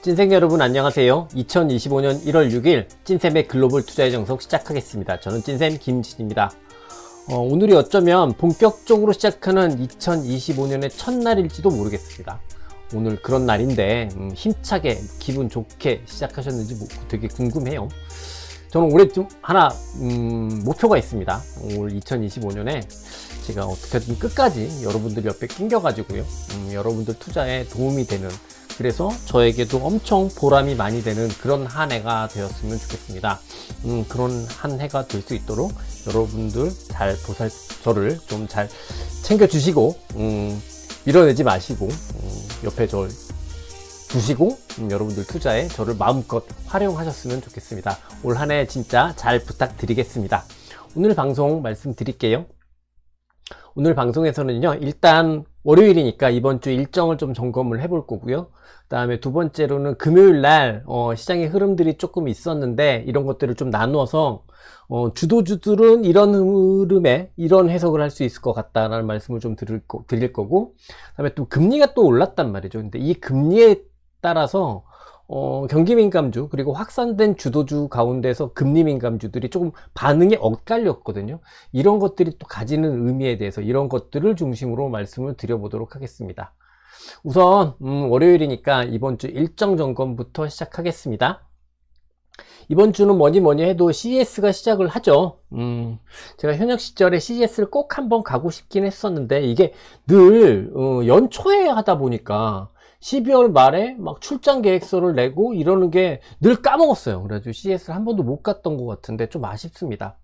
찐생 여러분 안녕하세요. 2025년 1월 6일 찐쌤의 글로벌 투자의 정석 시작하겠습니다. 저는 찐쌤 김진입니다. 오늘이 어쩌면 본격적으로 시작하는 2025년의 첫날일지도 모르겠습니다. 오늘 그런 날인데 힘차게 기분 좋게 시작하셨는지 되게 궁금해요. 저는 올해 좀 하나 목표가 있습니다. 올 2025년에 제가 어떻게든 끝까지 여러분들 옆에 낑겨가지고요, 여러분들 투자에 도움이 되는, 그래서 저에게도 엄청 보람이 많이 되는 그런 한 해가 되었으면 좋겠습니다. 그런 한 해가 될 수 있도록 여러분들 저를 좀 잘 챙겨주시고, 밀어내지 마시고, 옆에 저 두시고, 여러분들 투자에 저를 마음껏 활용하셨으면 좋겠습니다. 올 한 해 진짜 잘 부탁드리겠습니다. 오늘 방송 말씀드릴게요. 오늘 방송에서는요, 일단 월요일이니까 이번 주 일정을 좀 점검을 해볼 거고요. 그 다음에 두 번째로는 금요일 날 시장의 흐름들이 조금 있었는데 이런 것들을 좀 나누어서 주도주들은 이런 흐름에 이런 해석을 할 수 있을 것 같다라는 말씀을 좀 드릴 거고, 그 다음에 또 금리가 또 올랐단 말이죠. 근데 이 금리에 따라서 경기민감주 그리고 확산된 주도주 가운데서 금리민감주들이 조금 반응이 엇갈렸거든요. 이런 것들이 또 가지는 의미에 대해서 이런 것들을 중심으로 말씀을 드려보도록 하겠습니다. 우선 월요일이니까 이번 주 일정 점검부터 시작하겠습니다. 이번 주는 뭐니 해도 CES가 시작을 하죠. 제가 현역 시절에 CES를 꼭 한번 가고 싶긴 했었는데 이게 늘 연초에 하다 보니까 12월 말에 막 출장 계획서를 내고 이러는 게 늘 까먹었어요. 그래가지고 CES를 한 번도 못 갔던 것 같은데 좀 아쉽습니다.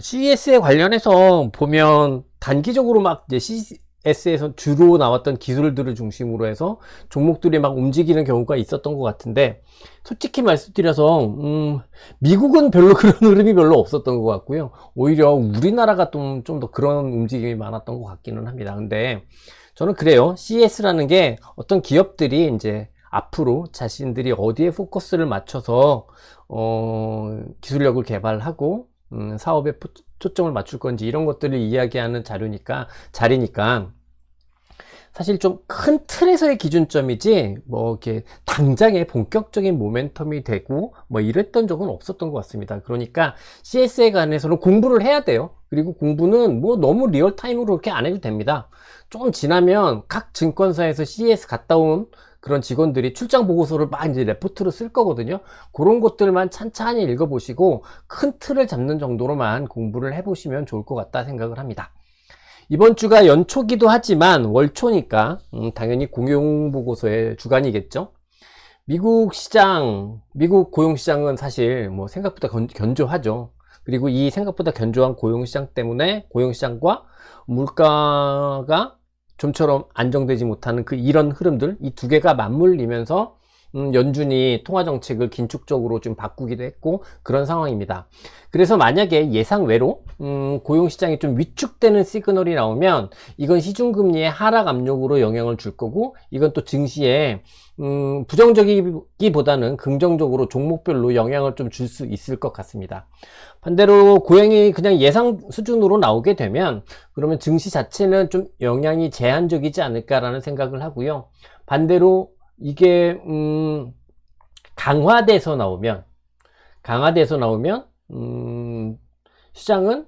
CES에 관련해서 보면 단기적으로 막 이제 CES에서 주로 나왔던 기술들을 중심으로 해서 종목들이 막 움직이는 경우가 있었던 것 같은데, 솔직히 말씀드려서 미국은 별로 그런 흐름이 별로 없었던 것 같고요. 오히려 우리나라가 좀 더 그런 움직임이 많았던 것 같기는 합니다. 근데 저는 그래요. CES라는 게 어떤 기업들이 이제 앞으로 자신들이 어디에 포커스를 맞춰서 기술력을 개발하고 사업에 초점을 맞출 건지 이런 것들을 이야기하는 자리니까 사실 좀 큰 틀에서의 기준점이지 뭐 이렇게 당장의 본격적인 모멘텀이 되고 뭐 이랬던 적은 없었던 것 같습니다. 그러니까 CS에 관해서는 공부를 해야 돼요. 그리고 공부는 뭐 너무 리얼타임으로 그렇게 안 해도 됩니다. 좀 지나면 각 증권사에서 CS 갔다 온 그런 직원들이 출장 보고서를 막 이제 레포트로 쓸 거거든요. 그런 것들만 찬찬히 읽어보시고 큰 틀을 잡는 정도로만 공부를 해보시면 좋을 것 같다 생각을 합니다. 이번 주가 연초기도 하지만 월초니까 당연히 공용보고서의 주간이겠죠. 미국 고용시장은 사실 뭐 생각보다 견조하죠. 그리고 이 생각보다 견조한 고용시장 때문에 고용시장과 물가가 좀처럼 안정되지 못하는 이런 흐름들, 이 두 개가 맞물리면서 연준이 통화정책을 긴축적으로 좀 바꾸기도 했고 그런 상황입니다. 그래서 만약에 예상외로 고용시장이 좀 위축되는 시그널이 나오면 이건 시중금리의 하락 압력으로 영향을 줄 거고, 이건 또 증시에 부정적이기보다는 긍정적으로 종목별로 영향을 좀 줄 수 있을 것 같습니다. 반대로 고용이 그냥 예상 수준으로 나오게 되면 그러면 증시 자체는 좀 영향이 제한적이지 않을까라는 생각을 하고요. 반대로 이게 강화돼서 나오면 시장은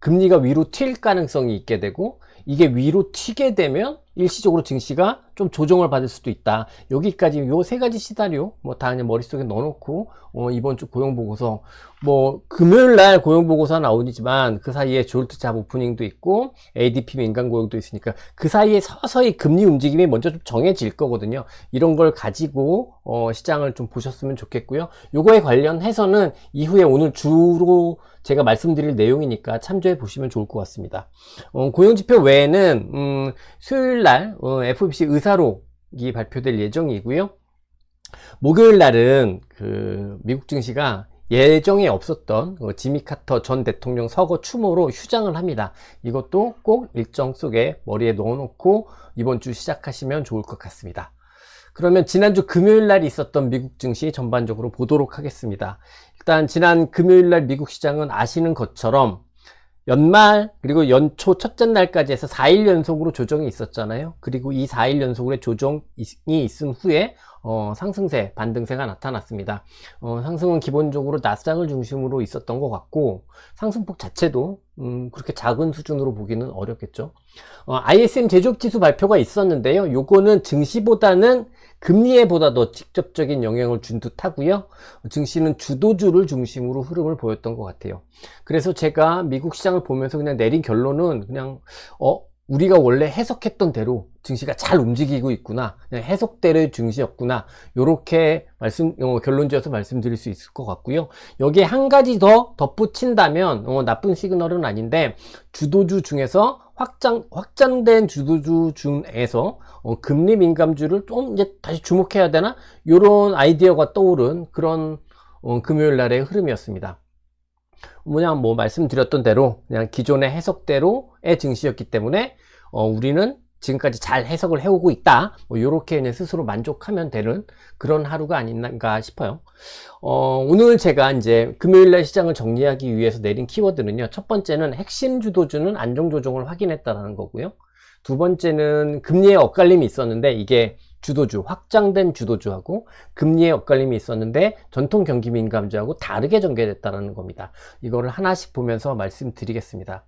금리가 위로 튈 가능성이 있게 되고, 이게 위로 튀게 되면 일시적으로 증시가 좀 조정을 받을 수도 있다. 여기까지 요 세 가지 시나리오 뭐 다 그냥 머릿속에 넣어놓고 이번 주 고용보고서, 뭐 금요일 날 고용보고서 나오지만 그 사이에 졸트 잡 오프닝도 있고 ADP 민간 고용도 있으니까 그 사이에 서서히 금리 움직임이 먼저 좀 정해질 거거든요. 이런 걸 가지고 시장을 좀 보셨으면 좋겠고요. 요거에 관련해서는 이후에 오늘 주로 제가 말씀드릴 내용이니까 참조해 보시면 좋을 것 같습니다. 고용지표 외에는 수요일 날 FOMC 의사록이 발표될 예정이고요. 목요일 날은 미국 증시가 예정에 없었던 지미 카터 전 대통령 서거 추모로 휴장을 합니다. 이것도 꼭 일정 속에 머리에 넣어놓고 이번 주 시작하시면 좋을 것 같습니다. 그러면 지난주 금요일 날 있었던 미국 증시 전반적으로 보도록 하겠습니다. 일단 지난 금요일 날 미국 시장은 아시는 것처럼 연말 그리고 연초 첫째 날까지 해서 4일 연속으로 조정이 있었잖아요. 그리고 이 4일 연속으로 조정이 있은 후에 상승세, 반등세가 나타났습니다. 상승은 기본적으로 나스닥을 중심으로 있었던 것 같고 상승폭 자체도 그렇게 작은 수준으로 보기는 어렵겠죠. ISM 제조업지수 발표가 있었는데요. 요거는 증시보다는 금리에 보다 더 직접적인 영향을 준 듯 하고요. 증시는 주도주를 중심으로 흐름을 보였던 것 같아요. 그래서 제가 미국 시장을 보면서 그냥 내린 결론은 그냥 우리가 원래 해석했던 대로 증시가 잘 움직이고 있구나, 그냥 해석대로의 증시였구나, 요렇게 결론 지어서 말씀드릴 수 있을 것 같고요. 여기에 한 가지 더 덧붙인다면 나쁜 시그널은 아닌데, 주도주 중에서 확장된 주도주 중에서 금리 민감주를 좀 이제 다시 주목해야 되나, 요런 아이디어가 떠오른 그런 금요일 날의 흐름이었습니다. 그냥 말씀드렸던 대로 그냥 기존의 해석대로의 증시였기 때문에 우리는 지금까지 잘 해석을 해오고 있다, 이렇게 그냥 스스로 만족하면 되는 그런 하루가 아닌가 싶어요. 오늘 제가 이제 금요일날 시장을 정리하기 위해서 내린 키워드는요, 첫 번째는 핵심 주도주는 안정 조정을 확인했다라는 거고요. 두 번째는 금리의 엇갈림이 있었는데, 이게 주도주, 확장된 주도주하고 금리의 엇갈림이 있었는데 전통 경기 민감주하고 다르게 전개됐다는 겁니다. 이거를 하나씩 보면서 말씀드리겠습니다.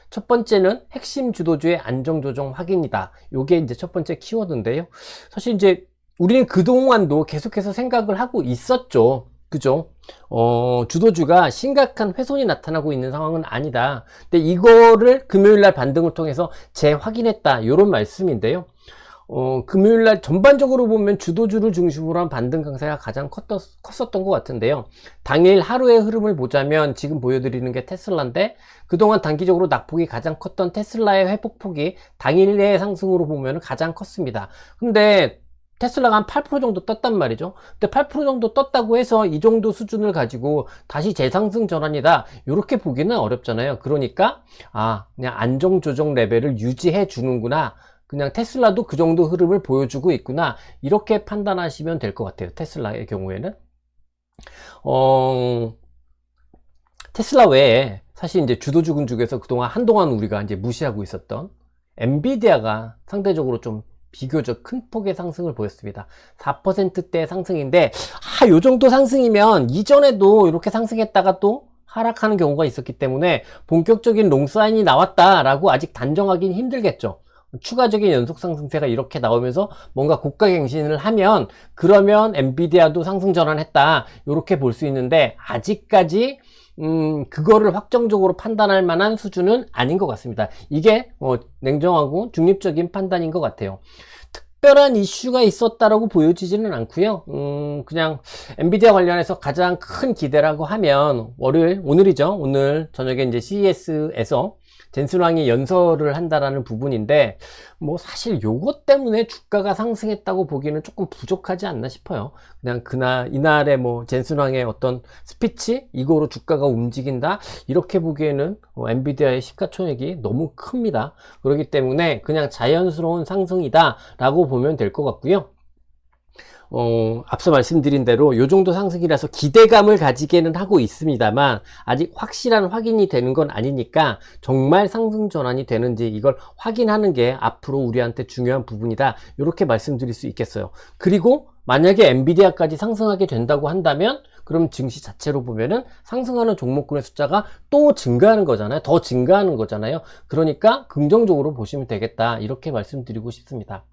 첫 번째는 핵심 주도주의 안정 조정 확인이다. 요게 이제 첫 번째 키워드인데요. 사실 이제 우리는 그동안도 계속해서 생각을 하고 있었죠. 그죠? 주도주가 심각한 훼손이 나타나고 있는 상황은 아니다. 근데 이거를 금요일날 반등을 통해서 재확인했다, 요런 말씀인데요. 금요일날 전반적으로 보면 주도주를 중심으로 한 반등 강세가 가장 컸었던 것 같은데요. 당일 하루의 흐름을 보자면 지금 보여드리는 게 테슬라인데, 그동안 단기적으로 낙폭이 가장 컸던 테슬라의 회복폭이 당일의 상승으로 보면 가장 컸습니다. 근데 테슬라가 한 8% 정도 떴단 말이죠. 근데 8% 정도 떴다고 해서 이 정도 수준을 가지고 다시 재상승 전환이다, 이렇게 보기는 어렵잖아요. 그러니까 그냥 안정 조정 레벨을 유지해 주는구나, 그냥 테슬라도 그 정도 흐름을 보여주고 있구나, 이렇게 판단하시면 될 것 같아요. 테슬라의 경우에는 테슬라 외에 사실 이제 주도주군 중에서 그동안 한동안 우리가 이제 무시하고 있었던 엔비디아가 상대적으로 좀 비교적 큰 폭의 상승을 보였습니다. 4%대 상승인데, 요 정도 상승이면 이전에도 이렇게 상승했다가 또 하락하는 경우가 있었기 때문에 본격적인 롱사인이 나왔다라고 아직 단정하기는 힘들겠죠. 추가적인 연속 상승세가 이렇게 나오면서 뭔가 고가갱신을 하면, 그러면 엔비디아도 상승 전환했다, 이렇게 볼 수 있는데, 아직까지 그거를 확정적으로 판단할 만한 수준은 아닌 것 같습니다. 이게 냉정하고 중립적인 판단인 것 같아요. 특별한 이슈가 있었다라고 보여지지는 않고요. 그냥 엔비디아 관련해서 가장 큰 기대라고 하면 오늘이죠. 오늘 저녁에 이제 CES에서 젠슨 왕이 연설을 한다라는 부분인데, 사실 요것 때문에 주가가 상승했다고 보기는 조금 부족하지 않나 싶어요. 그냥 이날의 젠슨 왕의 어떤 스피치, 이거로 주가가 움직인다, 이렇게 보기에는 엔비디아의 시가총액이 너무 큽니다. 그렇기 때문에 그냥 자연스러운 상승이다 라고 보면 될 것 같고요. 앞서 말씀드린 대로 요 정도 상승이라서 기대감을 가지게는 하고 있습니다만, 아직 확실한 확인이 되는 건 아니니까 정말 상승 전환이 되는지 이걸 확인하는 게 앞으로 우리한테 중요한 부분이다, 이렇게 말씀드릴 수 있겠어요. 그리고 만약에 엔비디아까지 상승하게 된다고 한다면, 그럼 증시 자체로 보면은 상승하는 종목군의 숫자가 또 증가하는 거잖아요. 더 증가하는 거잖아요. 그러니까 긍정적으로 보시면 되겠다, 이렇게 말씀드리고 싶습니다.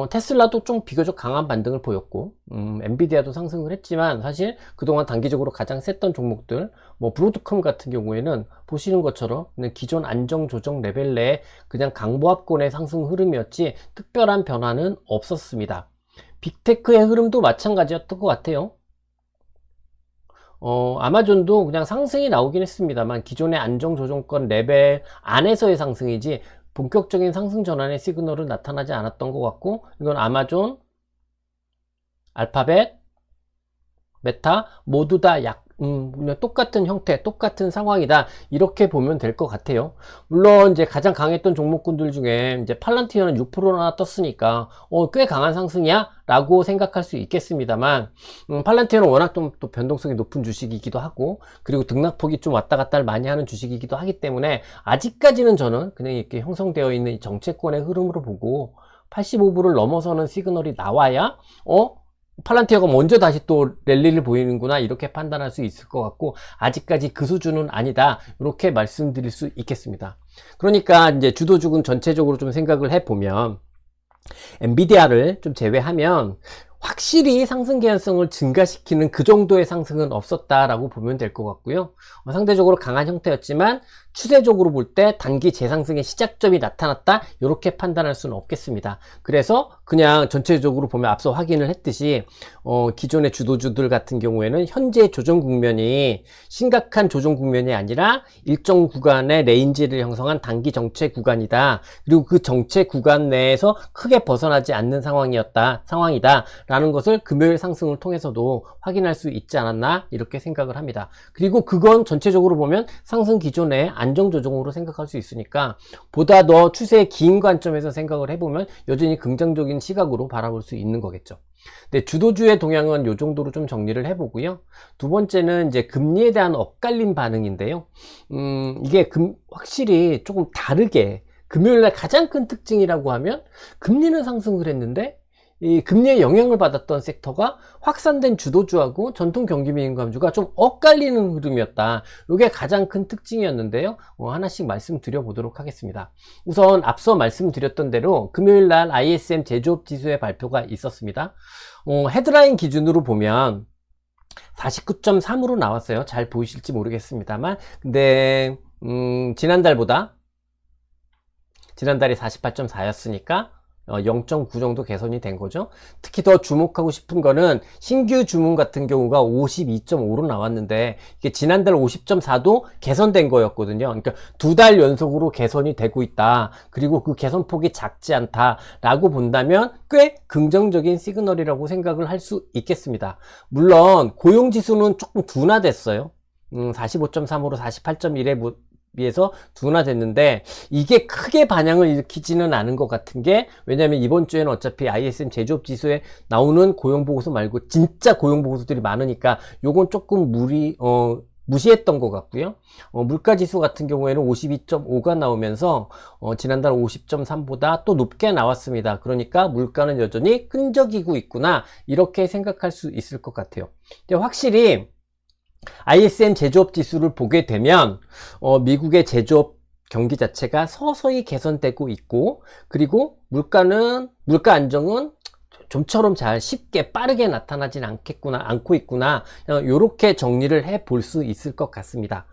테슬라도 좀 비교적 강한 반등을 보였고, 엔비디아도 상승을 했지만, 사실 그동안 단기적으로 가장 셌던 종목들, 브로드컴 같은 경우에는 보시는 것처럼 그냥 기존 안정 조정 레벨 내에 그냥 강보합권의 상승 흐름이었지 특별한 변화는 없었습니다. 빅테크의 흐름도 마찬가지였던 것 같아요. 아마존도 그냥 상승이 나오긴 했습니다만, 기존의 안정 조정권 레벨 안에서의 상승이지 본격적인 상승 전환의 시그널은 나타나지 않았던 것 같고, 이건 아마존, 알파벳, 메타 모두 다 그냥 똑같은 형태, 똑같은 상황이다. 이렇게 보면 될 것 같아요. 물론, 이제 가장 강했던 종목군들 중에, 이제 팔란티어는 6%나 떴으니까, 꽤 강한 상승이야? 라고 생각할 수 있겠습니다만, 팔란티어는 워낙 또 변동성이 높은 주식이기도 하고, 그리고 등락폭이 좀 왔다 갔다 많이 하는 주식이기도 하기 때문에, 아직까지는 저는 그냥 이렇게 형성되어 있는 이 정체권의 흐름으로 보고, 85불을 넘어서는 시그널이 나와야, 팔란티어가 먼저 다시 또 랠리를 보이는구나 이렇게 판단할 수 있을 것 같고, 아직까지 그 수준은 아니다 이렇게 말씀드릴 수 있겠습니다. 그러니까 이제 주도주군 전체적으로 좀 생각을 해보면, 엔비디아를 좀 제외하면 확실히 상승 개연성을 증가시키는 그 정도의 상승은 없었다라고 보면 될 것 같고요. 상대적으로 강한 형태였지만 추세적으로 볼 때 단기 재상승의 시작점이 나타났다 이렇게 판단할 수는 없겠습니다. 그래서 그냥 전체적으로 보면 앞서 확인을 했듯이 기존의 주도주들 같은 경우에는 현재 조정 국면이 심각한 조정 국면이 아니라 일정 구간의 레인지를 형성한 단기 정체 구간이다. 그리고 그 정체 구간 내에서 크게 벗어나지 않는 상황이다 라는 것을 금요일 상승을 통해서도 확인할 수 있지 않았나 이렇게 생각을 합니다. 그리고 그건 전체적으로 보면 상승 기존의 안정 조정으로 생각할 수 있으니까, 보다 더 추세의 긴 관점에서 생각을 해보면 여전히 긍정적인 시각으로 바라볼 수 있는 거겠죠. 근데 주도주의 동향은 이 정도로 좀 정리를 해보고요. 두 번째는 이제 금리에 대한 엇갈린 반응인데요. 이게 확실히 조금 다르게, 금요일날 가장 큰 특징이라고 하면, 금리는 상승을 했는데 이 금리에 영향을 받았던 섹터가 확산된 주도주하고 전통 경기민감주가 좀 엇갈리는 흐름이었다. 이게 가장 큰 특징이었는데요. 하나씩 말씀드려 보도록 하겠습니다. 우선 앞서 말씀드렸던 대로 금요일날 ISM 제조업 지수의 발표가 있었습니다. 헤드라인 기준으로 보면 49.3으로 나왔어요. 잘 보이실지 모르겠습니다만, 근데 지난달이 48.4였으니까 0.9 정도 개선이 된 거죠. 특히 더 주목하고 싶은 거는 신규 주문 같은 경우가 52.5로 나왔는데, 이게 지난달 50.4도 개선된 거였거든요. 그러니까 2달 연속으로 개선이 되고 있다. 그리고 그 개선폭이 작지 않다 라고 본다면 꽤 긍정적인 시그널이라고 생각을 할 수 있겠습니다. 물론 고용지수는 조금 둔화됐어요. 45.3으로 48.1에 비해서 둔화됐는데, 이게 크게 반향을 일으키지는 않은 것 같은 게, 왜냐면 이번 주에는 어차피 ISM 제조업 지수에 나오는 고용보고서 말고 진짜 고용보고서들이 많으니까 요건 조금 무시했던 것 같고요. 물가지수 같은 경우에는 52.5가 나오면서 지난달 50.3보다 또 높게 나왔습니다. 그러니까 물가는 여전히 끈적이고 있구나 이렇게 생각할 수 있을 것 같아요. 근데 확실히 ISM 제조업 지수를 보게 되면 미국의 제조업 경기 자체가 서서히 개선되고 있고, 그리고 물가 안정은 좀처럼 잘 쉽게 빠르게 나타나진 않고 있구나 이렇게 정리를 해 볼 수 있을 것 같습니다.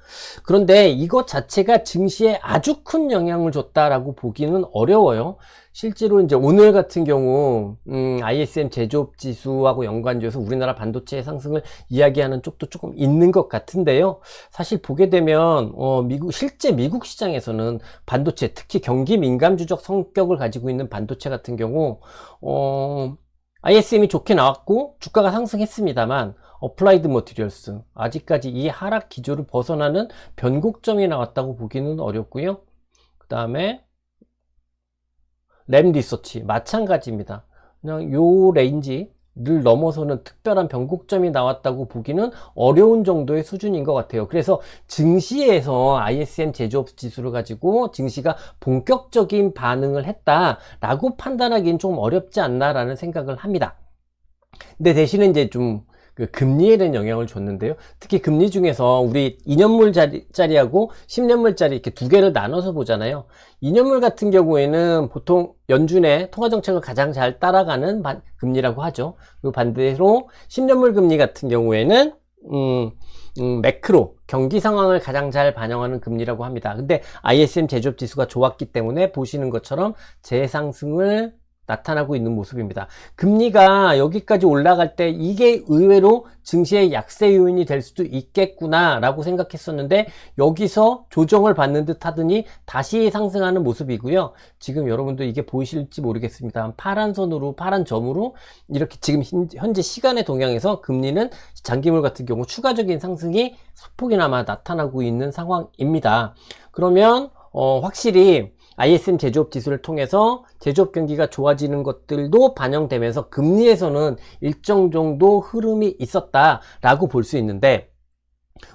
그런데 이것 자체가 증시에 아주 큰 영향을 줬다라고 보기는 어려워요. 실제로 이제 오늘 같은 경우 ISM 제조업 지수하고 연관지어서 우리나라 반도체의 상승을 이야기하는 쪽도 조금 있는 것 같은데요. 사실 보게 되면 실제 미국 시장에서는 반도체, 특히 경기 민감주적 성격을 가지고 있는 반도체 같은 경우 ISM이 좋게 나왔고 주가가 상승했습니다만, 어플라이드 머티리얼스 아직까지 이 하락 기조를 벗어나는 변곡점이 나왔다고 보기는 어렵고요. 그 다음에 램 리서치 마찬가지입니다. 그냥 요 레인지를 넘어서는 특별한 변곡점이 나왔다고 보기는 어려운 정도의 수준인 것 같아요. 그래서 증시에서 ISM 제조업 지수를 가지고 증시가 본격적인 반응을 했다라고 판단하기는 좀 어렵지 않나라는 생각을 합니다. 근데 대신에 이제 좀 그 금리에 대한 영향을 줬는데요. 특히 금리 중에서 우리 2년물짜리하고 10년물짜리 이렇게 두 개를 나눠서 보잖아요. 2년물 같은 경우에는 보통 연준의 통화정책을 가장 잘 따라가는 금리라고 하죠. 그리고 반대로 10년물 금리 같은 경우에는 매크로 경기 상황을 가장 잘 반영하는 금리라고 합니다. 근데 ISM 제조업 지수가 좋았기 때문에 보시는 것처럼 재상승을 나타나고 있는 모습입니다. 금리가 여기까지 올라갈 때 이게 의외로 증시의 약세 요인이 될 수도 있겠구나 라고 생각했었는데 여기서 조정을 받는 듯 하더니 다시 상승하는 모습이고요. 지금 여러분도 이게 보이실지 모르겠습니다. 파란 선으로, 파란 점으로 이렇게 지금 현재 시간의 동향에서 금리는 장기물 같은 경우 추가적인 상승이 소폭이나마 나타나고 있는 상황입니다. 그러면 확실히 ISM 제조업 지수를 통해서 제조업 경기가 좋아지는 것들도 반영되면서 금리에서는 일정 정도 흐름이 있었다라고 볼 수 있는데,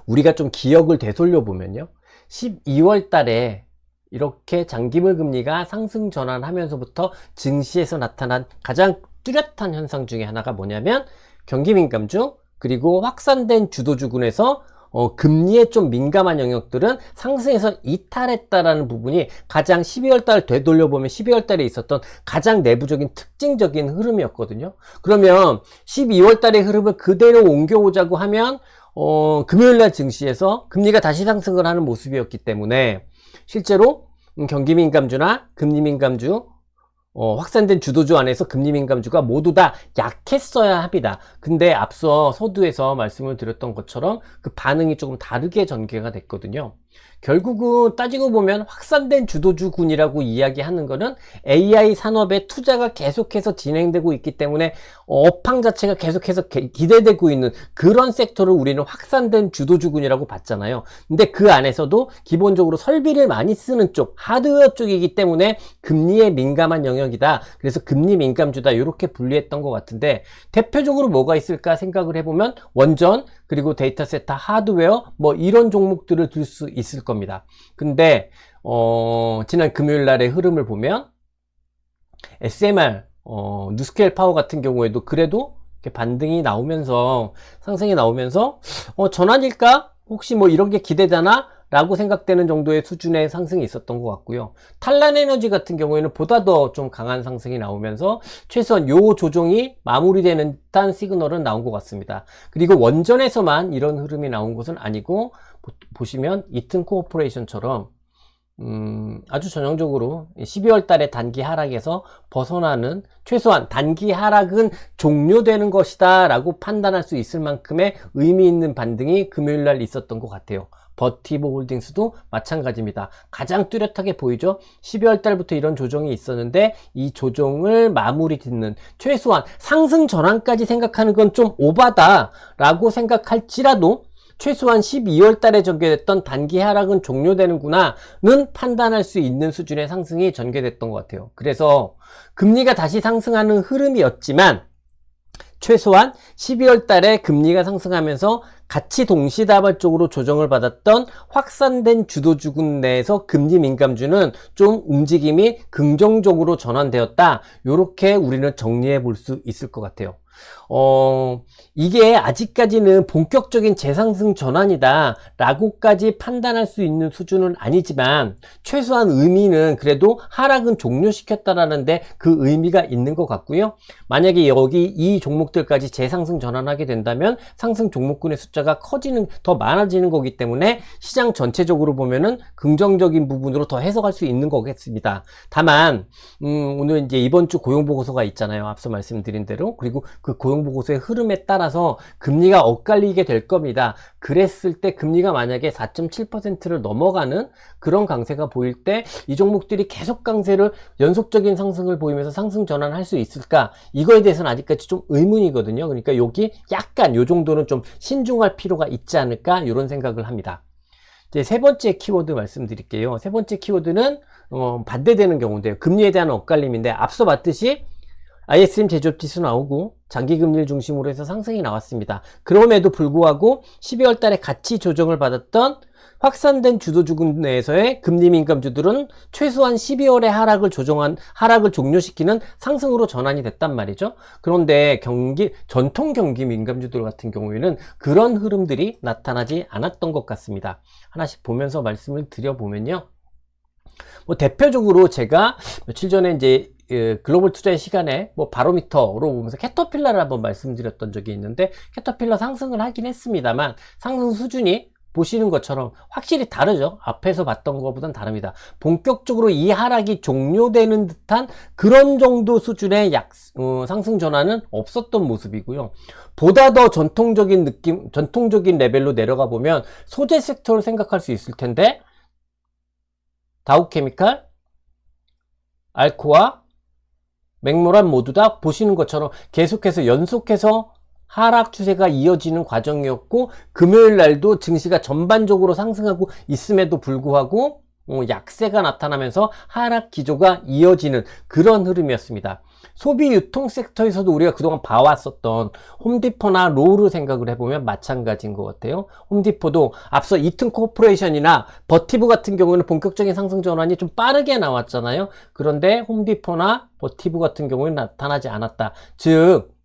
우리가 좀 기억을 되돌려 보면요, 12월 달에 이렇게 장기물 금리가 상승 전환하면서부터 증시에서 나타난 가장 뚜렷한 현상 중에 하나가 뭐냐면 경기 민감주 그리고 확산된 주도주군에서 금리에 좀 민감한 영역들은 상승해서 이탈했다라는 부분이 가장 12월 달 되돌려보면 12월 달에 있었던 가장 내부적인 특징적인 흐름이었거든요. 그러면 12월 달의 흐름을 그대로 옮겨오자고 하면 금요일 날 증시에서 금리가 다시 상승을 하는 모습이었기 때문에 실제로 경기 민감주나 금리 민감주, 확산된 주도주 안에서 금리 민감주가 모두 다 약했어야 합니다. 근데 앞서 서두에서 말씀을 드렸던 것처럼 그 반응이 조금 다르게 전개가 됐거든요. 결국은 따지고 보면 확산된 주도주군이라고 이야기하는 것은 AI 산업의 투자가 계속해서 진행되고 있기 때문에 업황 자체가 계속해서 기대되고 있는 그런 섹터를 우리는 확산된 주도주군이라고 봤잖아요. 근데 그 안에서도 기본적으로 설비를 많이 쓰는 쪽, 하드웨어 쪽이기 때문에 금리에 민감한 영역이다. 그래서 금리 민감주다. 이렇게 분리했던 것 같은데, 대표적으로 뭐가 있을까 생각을 해보면 원전, 그리고 데이터 센터 하드웨어 뭐 이런 종목들을 들 수 있을 겁니다. 근데 지난 금요일 날의 흐름을 보면 SMR, 뉴스케일 파워 같은 경우에도 그래도 이렇게 반등이 나오면서 상승이 나오면서 전환일까? 혹시 뭐 이런 게 기대되나? 라고 생각되는 정도의 수준의 상승이 있었던 것 같고요. 탈란에너지 같은 경우에는 보다 더 좀 강한 상승이 나오면서 최소한 요 조정이 마무리되는 듯한 시그널은 나온 것 같습니다. 그리고 원전에서만 이런 흐름이 나온 것은 아니고, 보시면 이튼 코퍼레이션처럼 아주 전형적으로 12월 달에 단기 하락에서 벗어나는, 최소한 단기 하락은 종료되는 것이다 라고 판단할 수 있을 만큼의 의미 있는 반등이 금요일 날 있었던 것 같아요. 버티보 홀딩스도 마찬가지입니다. 가장 뚜렷하게 보이죠? 12월 달부터 이런 조정이 있었는데 이 조정을 마무리 짓는, 최소한 상승 전환까지 생각하는 건 좀 오바다 라고 생각할지라도 최소한 12월 달에 전개됐던 단기 하락은 종료되는구나는 판단할 수 있는 수준의 상승이 전개됐던 것 같아요. 그래서 금리가 다시 상승하는 흐름이었지만 최소한 12월 달에 금리가 상승하면서 같이 동시다발적으로 조정을 받았던 확산된 주도주군 내에서 금리 민감주는 좀 움직임이 긍정적으로 전환되었다. 이렇게 우리는 정리해 볼 수 있을 것 같아요. 이게 아직까지는 본격적인 재상승 전환이다 라고까지 판단할 수 있는 수준은 아니지만 최소한 의미는 그래도 하락은 종료시켰다라는데 그 의미가 있는 것 같고요. 만약에 여기 이 종목들까지 재상승 전환하게 된다면 상승 종목군의 숫자가 더 많아지는 거기 때문에 시장 전체적으로 보면은 긍정적인 부분으로 더 해석할 수 있는 거겠습니다. 다만 오늘 이제 이번 주 고용보고서가 있잖아요. 앞서 말씀드린 대로. 그리고 그 고용보고서의 흐름에 따라서 금리가 엇갈리게 될 겁니다. 그랬을 때 금리가 만약에 4.7%를 넘어가는 그런 강세가 보일 때 이 종목들이 계속 강세를, 연속적인 상승을 보이면서 상승 전환할 수 있을까? 이거에 대해서는 아직까지 좀 의문이거든요. 그러니까 여기 약간 요 정도는 좀 신중할 필요가 있지 않을까? 이런 생각을 합니다. 이제 세 번째 키워드 말씀드릴게요. 세 번째 키워드는 반대되는 경우인데요. 금리에 대한 엇갈림인데, 앞서 봤듯이 ISM 제조업 지수 나오고 장기금리를 중심으로 해서 상승이 나왔습니다. 그럼에도 불구하고 12월 달에 같이 조정을 받았던 확산된 주도주군 내에서의 금리 민감주들은 최소한 12월에 하락을 종료시키는 상승으로 전환이 됐단 말이죠. 그런데 전통 경기 민감주들 같은 경우에는 그런 흐름들이 나타나지 않았던 것 같습니다. 하나씩 보면서 말씀을 드려보면요. 대표적으로 제가 며칠 전에 이제 글로벌 투자의 시간에 바로미터로 보면서 캐터필러를 한번 말씀드렸던 적이 있는데, 캐터필러 상승을 하긴 했습니다만 상승 수준이 보시는 것처럼 확실히 다르죠. 앞에서 봤던 것보다는 다릅니다. 본격적으로 이 하락이 종료되는 듯한 그런 정도 수준의 상승 전환은 없었던 모습이고요. 보다 더 전통적인 느낌, 전통적인 레벨로 내려가 보면 소재 섹터를 생각할 수 있을 텐데, 다우케미칼, 알코아, 맥모란 모두 다 보시는 것처럼 계속해서 연속해서 하락 추세가 이어지는 과정이었고, 금요일 날도 증시가 전반적으로 상승하고 있음에도 불구하고 약세가 나타나면서 하락 기조가 이어지는 그런 흐름이었습니다. 소비 유통 섹터에서도 우리가 그동안 봐왔었던 홈디포나 로우를 생각을 해보면 마찬가지인 것 같아요. 홈디포도 앞서 이튼 코퍼레이션이나 버티브 같은 경우는 본격적인 상승 전환이 좀 빠르게 나왔잖아요. 그런데 홈디포나 버티브 같은 경우는 나타나지 않았다. 즉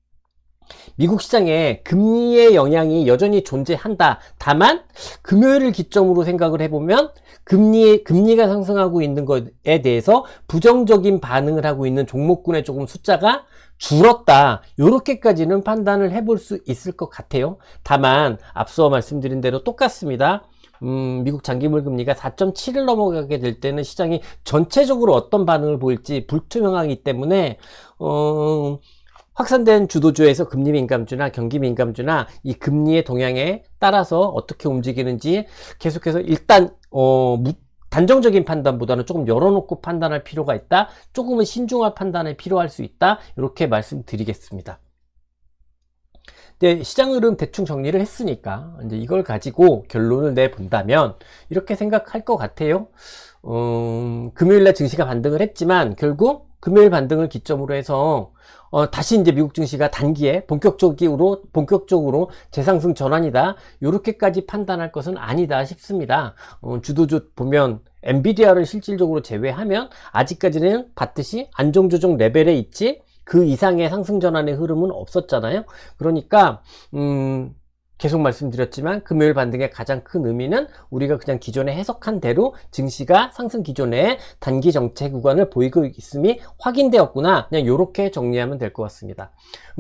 미국 시장에 금리의 영향이 여전히 존재한다. 다만 금요일을 기점으로 생각을 해보면 금리가 상승하고 있는 것에 대해서 부정적인 반응을 하고 있는 종목군의 조금 숫자가 줄었다. 이렇게까지는 판단을 해볼 수 있을 것 같아요. 다만 앞서 말씀드린 대로 똑같습니다. 미국 장기물 금리가 4.7을 넘어가게 될 때는 시장이 전체적으로 어떤 반응을 보일지 불투명하기 때문에 확산된 주도주에서 금리 민감주나 경기 민감주나 이 금리의 동향에 따라서 어떻게 움직이는지 계속해서 일단 단정적인 판단보다는 조금 열어놓고 판단할 필요가 있다. 조금은 신중한 판단이 필요할 수 있다. 이렇게 말씀드리겠습니다. 네, 시장 흐름 대충 정리를 했으니까 이제 이걸 가지고 결론을 내본다면 이렇게 생각할 것 같아요. 금요일날 증시가 반등을 했지만 결국 금요일 반등을 기점으로 해서 다시 이제 미국 증시가 단기에 본격적으로 재상승 전환이다. 이렇게까지 판단할 것은 아니다 싶습니다. 주도주 보면 엔비디아를 실질적으로 제외하면 아직까지는 봤듯이 안정조정 레벨에 있지 그 이상의 상승 전환의 흐름은 없었잖아요. 그러니까 계속 말씀드렸지만 금요일 반등의 가장 큰 의미는 우리가 그냥 기존에 해석한 대로 증시가 상승 기존의 단기 정체 구간을 보이고 있음이 확인되었구나. 그냥 이렇게 정리하면 될 것 같습니다.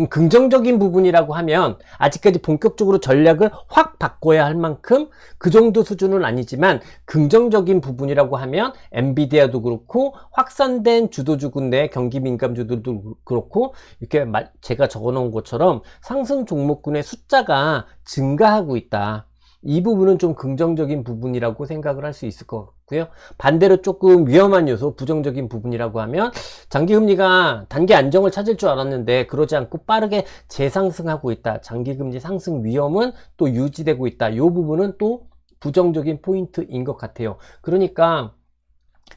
긍정적인 부분이라고 하면 아직까지 본격적으로 전략을 확 바꿔야 할 만큼 그 정도 수준은 아니지만 긍정적인 부분이라고 하면 엔비디아도 그렇고 확산된 주도주군 내 경기 민감주들도 그렇고 이렇게 제가 적어 놓은 것처럼 상승 종목군의 숫자가 증가하고 있다. 이 부분은 좀 긍정적인 부분이라고 생각을 할 수 있을 것 같고요. 반대로 조금 위험한 요소, 부정적인 부분이라고 하면 장기금리가 단기 안정을 찾을 줄 알았는데 그러지 않고 빠르게 재상승하고 있다. 장기금리 상승 위험은 또 유지되고 있다. 이 부분은 또 부정적인 포인트인 것 같아요. 그러니까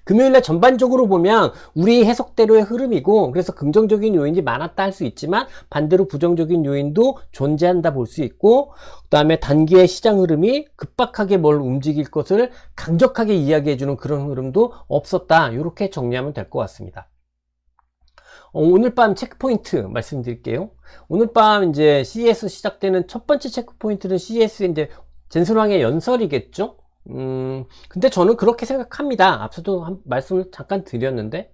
금요일날 전반적으로 보면 우리 해석대로의 흐름이고 그래서 긍정적인 요인이 많았다 할 수 있지만 반대로 부정적인 요인도 존재한다 볼 수 있고 그 다음에 단기의 시장 흐름이 급박하게 뭘 움직일 것을 강력하게 이야기해주는 그런 흐름도 없었다. 이렇게 정리하면 될 것 같습니다. 오늘 밤 체크포인트 말씀드릴게요. 오늘 밤 이제 CES 시작되는 첫 번째 체크포인트는 CES의 이제 젠슨왕의 연설이겠죠? 근데 저는 그렇게 생각합니다. 앞서도 말씀을 잠깐 드렸는데,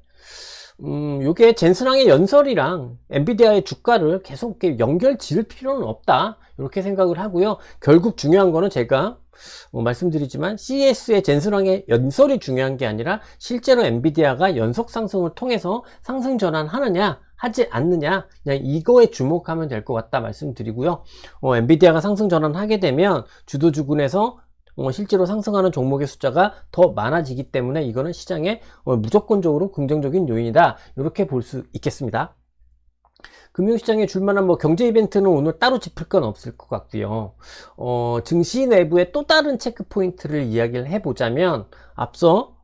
요게 젠슨왕의 연설이랑 엔비디아의 주가를 계속 이렇게 연결 지을 필요는 없다. 이렇게 생각을 하고요. 결국 중요한 거는 제가 말씀드리지만 CES의 젠슨왕의 연설이 중요한 게 아니라 실제로 엔비디아가 연속 상승을 통해서 상승 전환하느냐, 하지 않느냐, 그냥 이거에 주목하면 될 것 같다 말씀드리고요. 엔비디아가 상승 전환하게 되면 주도주군에서 실제로 상승하는 종목의 숫자가 더 많아지기 때문에 이거는 시장에 무조건적으로 긍정적인 요인이다. 이렇게 볼 수 있겠습니다. 금융시장에 줄만한 경제 이벤트는 오늘 따로 짚을 건 없을 것 같고요. 증시 내부의 또 다른 체크 포인트를 이야기를 해보자면 앞서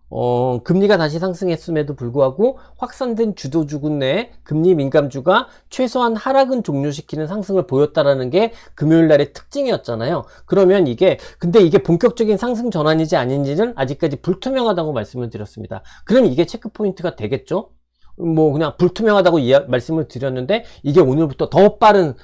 금리가 다시 상승했음에도 불구하고 확산된 주도주군 내에 금리 민감주가 최소한 하락은 종료시키는 상승을 보였다라는 게 금요일 날의 특징이었잖아요. 그러면 근데 이게 본격적인 상승 전환인지 아닌지는 아직까지 불투명하다고 말씀을 드렸습니다. 그럼 이게 체크 포인트가 되겠죠? 그냥 불투명하다고 말씀을 드렸는데 이게 오늘부터 더 빠른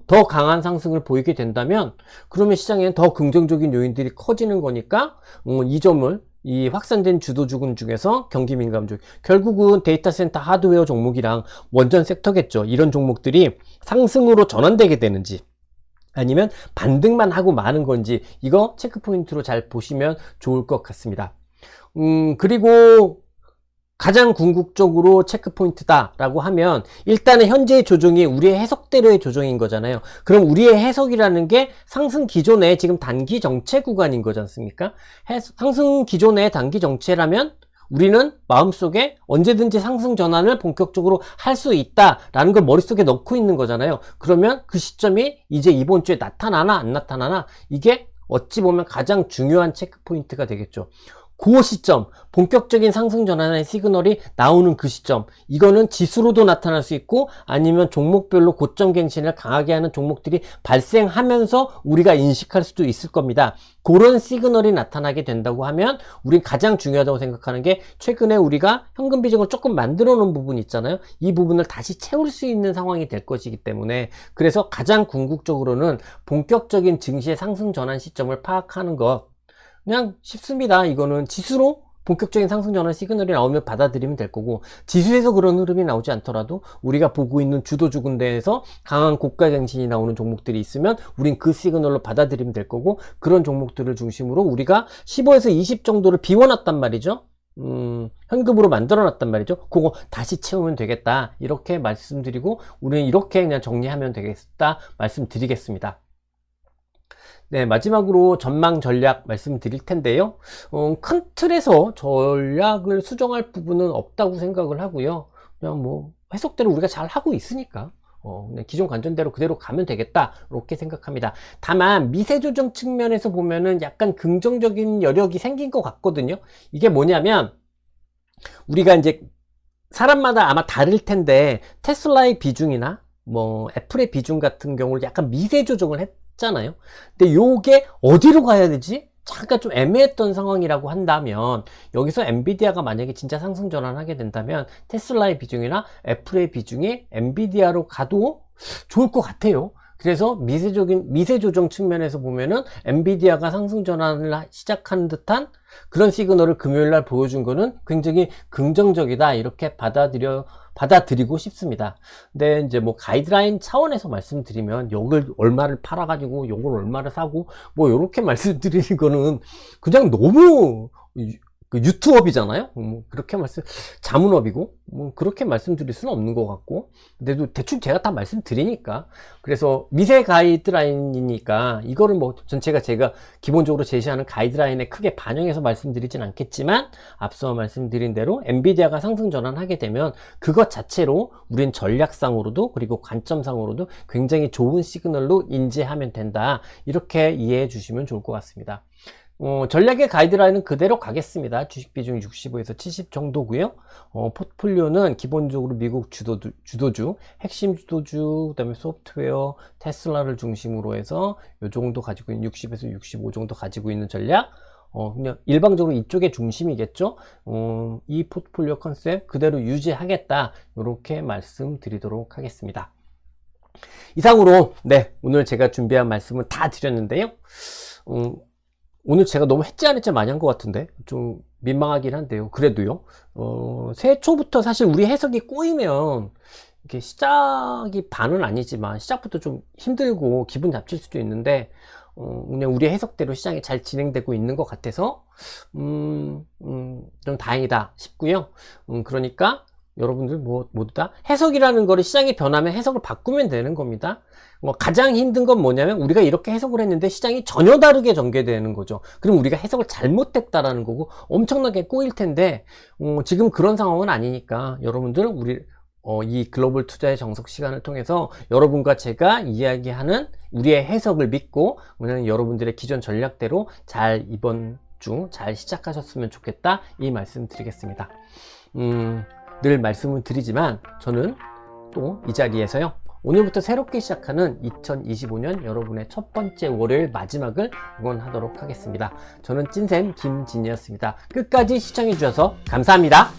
더 강한 상승을 보이게 된다면 그러면 시장에는 더 긍정적인 요인들이 커지는 거니까 이 점을 이 확산된 주도주군 중에서 경기 민감주 결국은 데이터 센터 하드웨어 종목이랑 원전 섹터겠죠. 이런 종목들이 상승으로 전환되게 되는지 아니면 반등만 하고 마는 건지 이거 체크포인트로 잘 보시면 좋을 것 같습니다. 그리고 가장 궁극적으로 체크포인트다라고 하면 일단은 현재의 조정이 우리의 해석대로의 조정인 거잖아요. 그럼 우리의 해석이라는 게 상승 기존의 지금 단기 정체 구간인 거지 않습니까? 상승 기존의 단기 정체라면 우리는 마음속에 언제든지 상승 전환을 본격적으로 할 수 있다라는 걸 머릿속에 넣고 있는 거잖아요. 그러면 그 시점이 이제 이번 주에 나타나나 안 나타나나 이게 어찌 보면 가장 중요한 체크포인트가 되겠죠. 그 시점, 본격적인 상승 전환의 시그널이 나오는 그 시점, 이거는 지수로도 나타날 수 있고 아니면 종목별로 고점 갱신을 강하게 하는 종목들이 발생하면서 우리가 인식할 수도 있을 겁니다. 그런 시그널이 나타나게 된다고 하면 우린 가장 중요하다고 생각하는 게 최근에 우리가 현금 비중을 조금 만들어 놓은 부분 있잖아요. 이 부분을 다시 채울 수 있는 상황이 될 것이기 때문에 그래서 가장 궁극적으로는 본격적인 증시의 상승 전환 시점을 파악하는 것 그냥 쉽습니다. 이거는 지수로 본격적인 상승 전환 시그널이 나오면 받아들이면 될 거고 지수에서 그런 흐름이 나오지 않더라도 우리가 보고 있는 주도주 군대에서 강한 고가 갱신이 나오는 종목들이 있으면 우린 그 시그널로 받아들이면 될 거고 그런 종목들을 중심으로 우리가 15에서 20 정도를 비워놨단 말이죠. 현금으로 만들어 놨단 말이죠. 그거 다시 채우면 되겠다 이렇게 말씀드리고 우리는 이렇게 그냥 정리하면 되겠다 말씀드리겠습니다. 네, 마지막으로 전망 전략 말씀드릴 텐데요. 큰 틀에서 전략을 수정할 부분은 없다고 생각을 하고요. 그냥 뭐 해석대로 우리가 잘 하고 있으니까 그냥 기존 관점대로 그대로 가면 되겠다 이렇게 생각합니다. 다만 미세 조정 측면에서 보면은 약간 긍정적인 여력이 생긴 것 같거든요. 이게 뭐냐면 우리가 이제 사람마다 아마 다를 텐데 테슬라의 비중이나 뭐 애플의 비중 같은 경우를 약간 미세 조정을 했잖아요. 근데 요게 어디로 가야 되지? 잠깐 좀 애매했던 상황이라고 한다면 여기서 엔비디아가 만약에 진짜 상승 전환하게 된다면 테슬라의 비중이나 애플의 비중이 엔비디아로 가도 좋을 것 같아요. 그래서 미세 조정 측면에서 보면은 엔비디아가 상승 전환을 시작한 듯한 그런 시그널을 금요일날 보여준 거는 굉장히 긍정적이다 이렇게 받아들이고 싶습니다. 근데 이제 뭐 가이드라인 차원에서 말씀드리면 요걸 얼마를 팔아가지고 요걸 얼마를 사고 뭐 요렇게 말씀드리는 거는 그냥 너무 유튜업이잖아요. 그렇게 자문업이고 그렇게 말씀드릴 수는 없는 것 같고 근데도 대충 제가 다 말씀드리니까 그래서 미세 가이드라인이니까 이거를 뭐 전체가 제가 기본적으로 제시하는 가이드라인에 크게 반영해서 말씀드리진 않겠지만 앞서 말씀드린 대로 엔비디아가 상승 전환하게 되면 그것 자체로 우린 전략상으로도 그리고 관점상으로도 굉장히 좋은 시그널로 인지하면 된다 이렇게 이해해 주시면 좋을 것 같습니다. 전략의 가이드라인은 그대로 가겠습니다. 주식 비중이 65에서 70 정도고요. 포트폴리오는 기본적으로 미국 주도주, 핵심 주도주, 그다음에 소프트웨어, 테슬라를 중심으로 해서 요 정도 가지고 있는 60에서 65 정도 가지고 있는 전략. 그냥 일방적으로 이쪽의 중심이겠죠. 이 포트폴리오 컨셉 그대로 유지하겠다. 이렇게 말씀드리도록 하겠습니다. 이상으로 네, 오늘 제가 준비한 말씀은 다 드렸는데요. 오늘 제가 너무 했지 안 했지 많이 한 것 같은데 좀 민망하긴 한데요. 그래도요. 새해 초부터 사실 우리 해석이 꼬이면 이렇게 시작이 반은 아니지만 시작부터 좀 힘들고 기분 잡칠 수도 있는데 그냥 우리 해석대로 시장이 잘 진행되고 있는 것 같아서 좀 다행이다 싶고요. 그러니까 여러분들 모두 다 해석이라는 거를 시장이 변하면 해석을 바꾸면 되는 겁니다. 가장 힘든 건 뭐냐면 우리가 이렇게 해석을 했는데 시장이 전혀 다르게 전개되는 거죠. 그럼 우리가 해석을 잘못했다라는 거고 엄청나게 꼬일 텐데 지금 그런 상황은 아니니까 여러분들 우리 이 글로벌 투자의 정석 시간을 통해서 여러분과 제가 이야기하는 우리의 해석을 믿고 그냥 여러분들의 기존 전략대로 잘 이번 주 잘 시작하셨으면 좋겠다 이 말씀 드리겠습니다. 늘 말씀을 드리지만 저는 또 이 자리에서요 오늘부터 새롭게 시작하는 2025년 여러분의 첫 번째 월요일 마지막을 응원하도록 하겠습니다. 저는 찐쌤 김진이었습니다. 끝까지 시청해 주셔서 감사합니다.